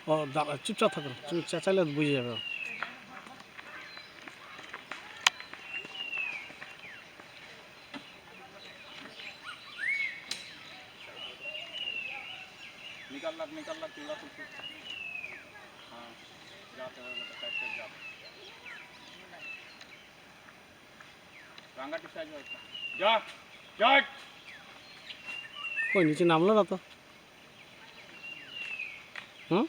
ও চুপচাপ থাকো, তুমি চেঁচাইলে বুঝে যাবে ও। निकल लग पूरा कुछ। हाँ जाते हुए बेटा साइड से जा रांगा टिसा जा जा কই নিচে নামলো না তো। হুম,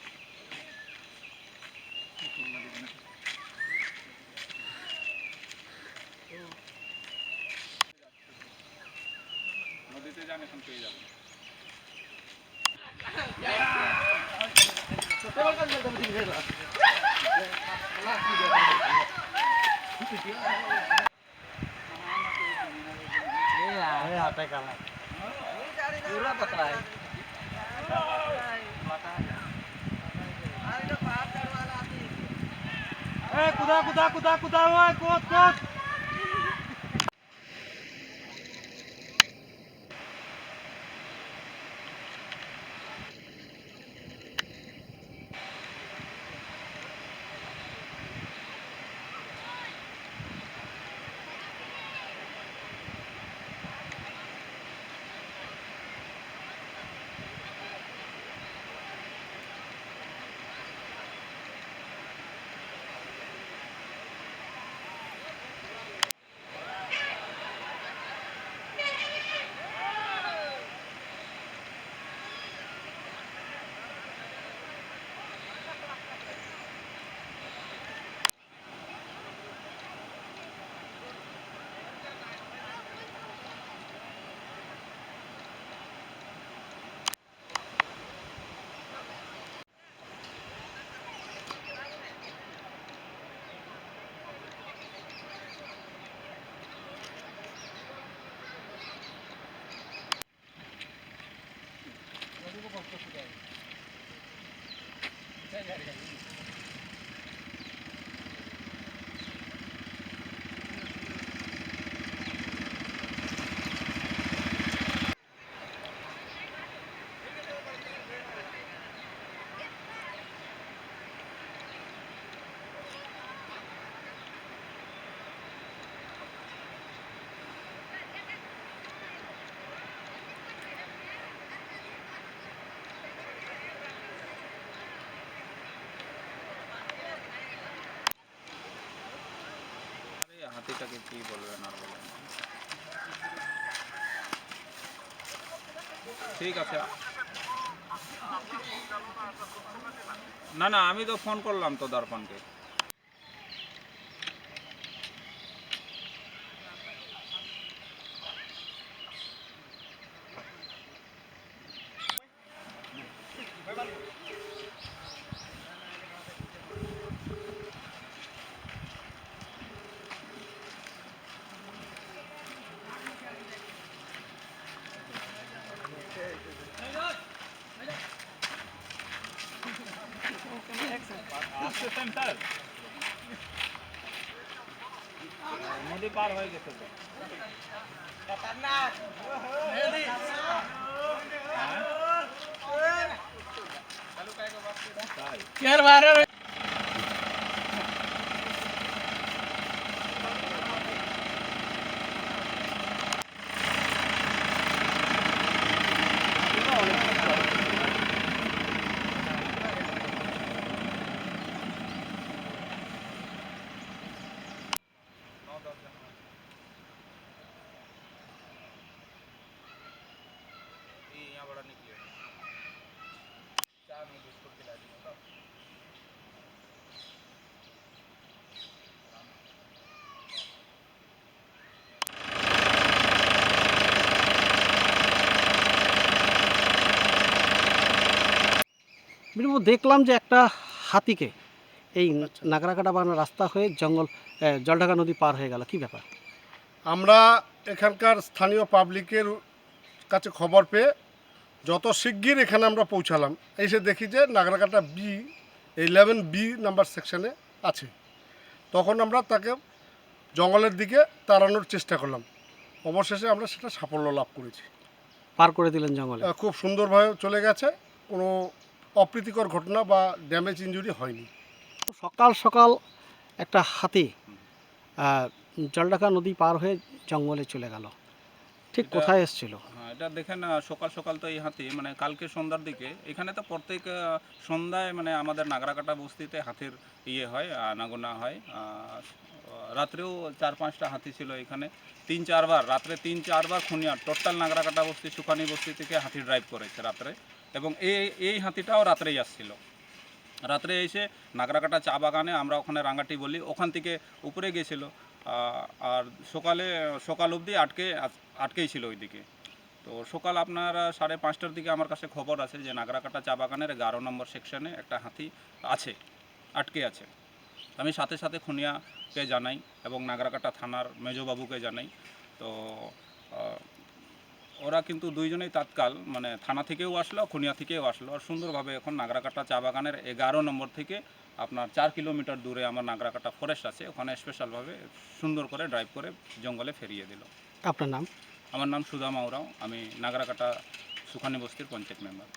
নদীতে যান এখন পেয়ে যাবেন। पूरा पतला है। कुदा कुदा कुदा कुदा हुआ कूद कूद। হাতিটাকে কি বলবেন আর বলেন। ঠিক আছে না না আমি তো ফোন করলাম তো দর্পণকে। নদী পার হয়ে গেছে তো खतरनाक। यहाँ बड़ा निकले चाय में बिस्कुट खिला दिया तो বিরু দেখলাম যে একটা হাতিকে এই নাগরাকাটা বাগানের রাস্তা হয়ে জঙ্গল জলঢাকা নদী পার হয়ে গেল, কি ব্যাপার? আমরা এখানকার স্থানীয় পাবলিকের কাছে খবর পেয়ে যত শিগগির এখানে আমরা পৌঁছালাম, এসে দেখি যে নাগরাকাটা B11B নাম্বার সেকশনে আছে। তখন আমরা তাকে জঙ্গলের দিকে তাড়ানোর চেষ্টা করলাম, অবশেষে আমরা সেটা সাফল্য লাভ করেছি। পার করে দিলেন জঙ্গলে? খুব সুন্দরভাবে চলে গেছে, কোনো অপ্রীতিকর ঘটনা বা ড্যামেজ ইনজুরি হয়নি। সকাল সকাল একটা হাতি জলঢাকা নদী পার হয়ে জঙ্গলে চলে গেল, ঠিক এটা- কোথায় এসেছিল? হ্যাঁ, এটা দেখেন সকাল সকাল তো এই হাতি মানে কালকে সন্ধ্যার দিকে এখানে তো প্রত্যেক সন্ধ্যায় মানে আমাদের নাগরাকাটা বস্তিতে হাতির ইয়ে হয়, আনাগোনা হয়। রাত্রেও 4-5টা হাতি ছিল এখানে। 3-4 বার রাত্রে 3-4 বার খুনিয়া টোটাল নাগরাকাটা বস্তি সুখানি বস্তি থেকে হাতি ড্রাইভ করেছে রাত্রে। এবং এই হাতিটাও রাত্রেই আসছিল। রাত্রে এসে নাগরাকাটা চা বাগানে, আমরা ওখানে রাঙ্গাটি বলি, ওখান থেকে উপরে গেছিলো। আর সকাল অবধি আটকেই ছিল ওইদিকে। তো সকাল আপনার 5:30টার দিকে আমার কাছে খবর আছে যে নাগরাকাটা চা বাগানের 11 নম্বর সেকশনে একটা হাতি আটকে আছে। আমি সাথে সাথে খুনিয়াকে জানাই এবং নাগরাকাটা থানার মেজবাবুকে জানাই। তো আহ, ওরা কিন্তু দুইজনেই তাৎকাল মানে থানা থেকেও আসলো, খুনিয়া থেকেও আসলো, আর সুন্দরভাবে এখন নাগরাকাটা চা বাগানের 11 নম্বর থেকে আপনার 4 কিলোমিটার দূরে আমার নাগরাকাটা ফরেস্ট আছে, ওখানে স্পেশালভাবে সুন্দর করে ড্রাইভ করে জঙ্গলে ফিরিয়ে দিল। আপনার নাম? আমার নাম সুধা মাউরাও, আমি নাগরাকাটা সুখানি বস্তির পঞ্চায়েত মেম্বার।